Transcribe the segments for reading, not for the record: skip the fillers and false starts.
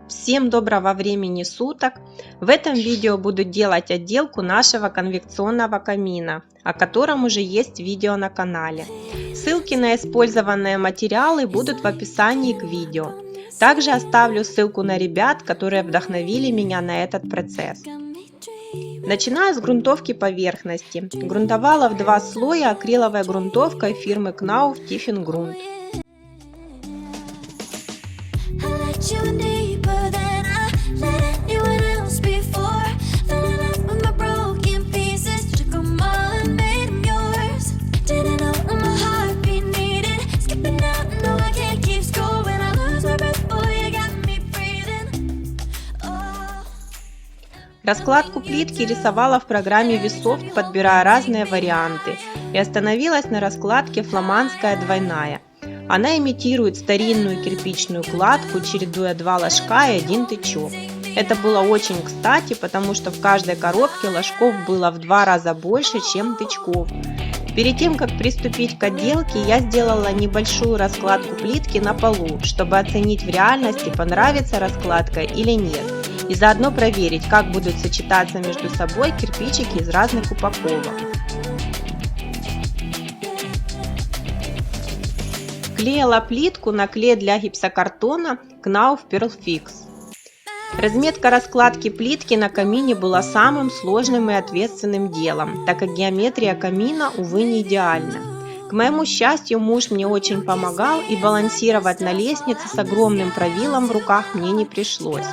Всем доброго времени суток! В этом видео буду делать отделку нашего конвекционного камина, о котором уже есть видео на канале. Ссылки на использованные материалы будут в описании к видео. Также оставлю ссылку на ребят, которые вдохновили меня на этот процесс. Начинаю с грунтовки поверхности. Грунтовала в 2 слоя акриловой грунтовкой фирмы Knauf Tiefengrund. Раскладку плитки рисовала в программе Vsoft, подбирая разные варианты, и остановилась на раскладке фламандская двойная. Она имитирует старинную кирпичную кладку, чередуя 2 ложка и 1 тычок. Это было очень кстати, потому что в каждой коробке ложков было в 2 раза больше, чем тычков. Перед тем, как приступить к отделке, я сделала небольшую раскладку плитки на полу, чтобы оценить в реальности, понравится раскладка или нет, и заодно проверить, как будут сочетаться между собой кирпичики из разных упаковок. Клеила плитку на клей для гипсокартона Knauf Pearl Fix. Разметка раскладки плитки на камине была самым сложным и ответственным делом, так как геометрия камина, увы, не идеальна. К моему счастью, муж мне очень помогал, и балансировать на лестнице с огромным правилом в руках мне не пришлось.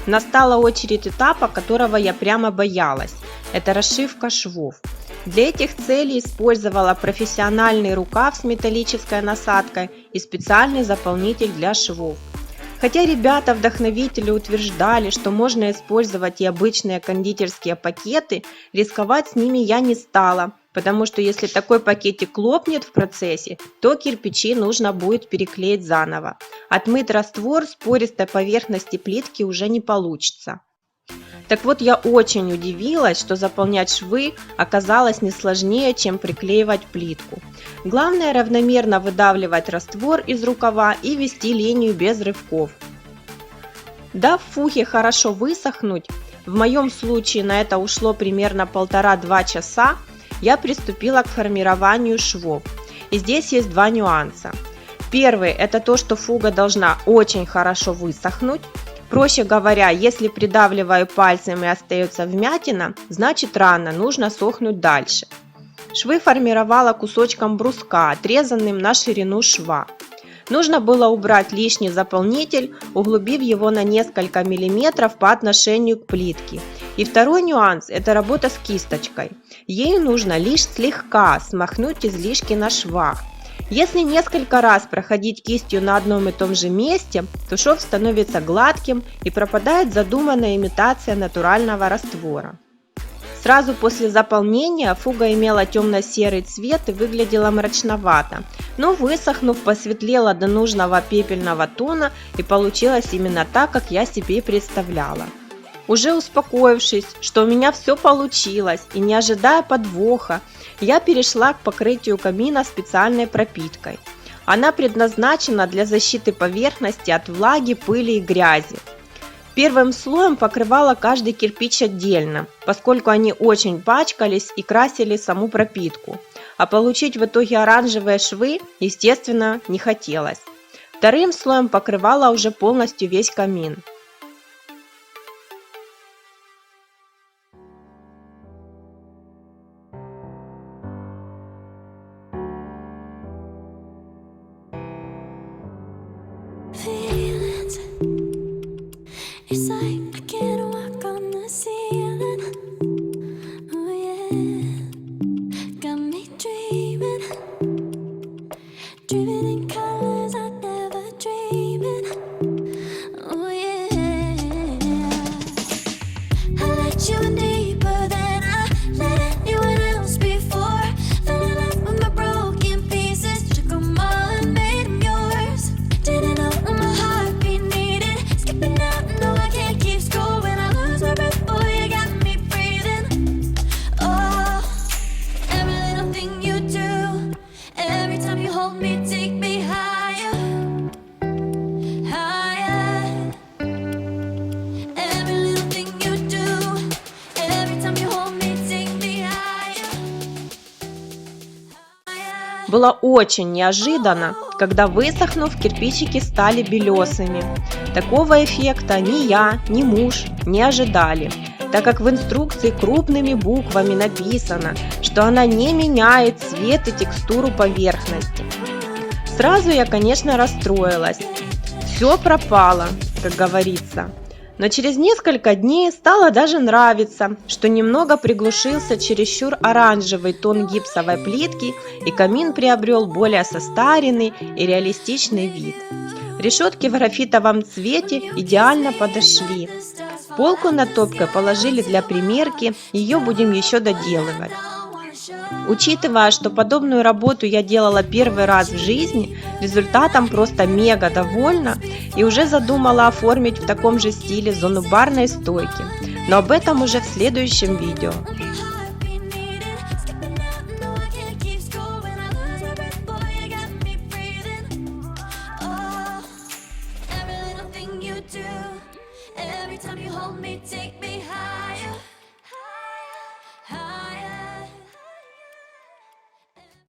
Настала очередь этапа, которого я прямо боялась. Это расшивка швов. Для этих целей использовала профессиональный рукав с металлической насадкой и специальный заполнитель для швов. Хотя ребята-вдохновители утверждали, что можно использовать и обычные кондитерские пакеты, рисковать с ними я не стала, потому что если такой пакетик лопнет в процессе, то кирпичи нужно будет переклеить заново. Отмыть раствор с пористой поверхности плитки уже не получится. Так вот, я очень удивилась, что заполнять швы оказалось не сложнее, чем приклеивать плитку. Главное равномерно выдавливать раствор из рукава и вести линию без рывков. Дав фуге хорошо высохнуть, в моем случае на это ушло примерно 1,5–2 часа, я приступила к формированию швов. И здесь есть два нюанса. Первый – это то, что фуга должна очень хорошо высохнуть. Проще говоря, если придавливаю пальцем и остается вмятина, значит рано, нужно сохнуть дальше. Швы формировала кусочком бруска, отрезанным на ширину шва. Нужно было убрать лишний заполнитель, углубив его на несколько миллиметров по отношению к плитке. И второй нюанс – это работа с кисточкой. Ею нужно лишь слегка смахнуть излишки на швах. Если несколько раз проходить кистью на одном и том же месте, то шов становится гладким и пропадает задуманная имитация натурального раствора. Сразу после заполнения фуга имела темно-серый цвет и выглядела мрачновато, но высохнув, посветлела до нужного пепельного тона и получилось именно так, как я себе и представляла. Уже успокоившись, что у меня все получилось и не ожидая подвоха, я перешла к покрытию камина специальной пропиткой. Она предназначена для защиты поверхности от влаги, пыли и грязи. Первым слоем покрывала каждый кирпич отдельно, поскольку они очень пачкались и красили саму пропитку. А получить в итоге оранжевые швы, естественно, не хотелось. Вторым слоем покрывала уже полностью весь камин. It's like I can't walk on the ceiling. Oh yeah, got me dreaming, dreaming in colors I never dreamed in. Oh yeah, I let you in deeper than I let anyone else before. Fell in love with my broken pieces, took 'em all and made 'em yours. Didn't know what my heartbeat needed, skipping out. No, I can't keep score when I lose my breath. Boy, you got me breathing. Oh, every little thing you do, every time you hold me, take me higher, higher. Every little thing you do, every time you hold me, take me higher, higher. Было очень неожиданно, когда, высохнув, кирпичики стали белесыми. Такого эффекта ни я, ни муж не ожидали, так как в инструкции крупными буквами написано, что она не меняет цвет и текстуру поверхности. Сразу я, конечно, расстроилась. Все пропало, как говорится. Но через несколько дней стало даже нравиться, что немного приглушился чересчур оранжевый тон гипсовой плитки, и камин приобрел более состаренный и реалистичный вид. Решетки в графитовом цвете идеально подошли. Полку над топкой положили для примерки, ее будем еще доделывать. Учитывая, что подобную работу я делала первый раз в жизни, результатом просто мега довольна и уже задумала оформить в таком же стиле зону барной стойки, но об этом уже в следующем видео. Every time you hold me, take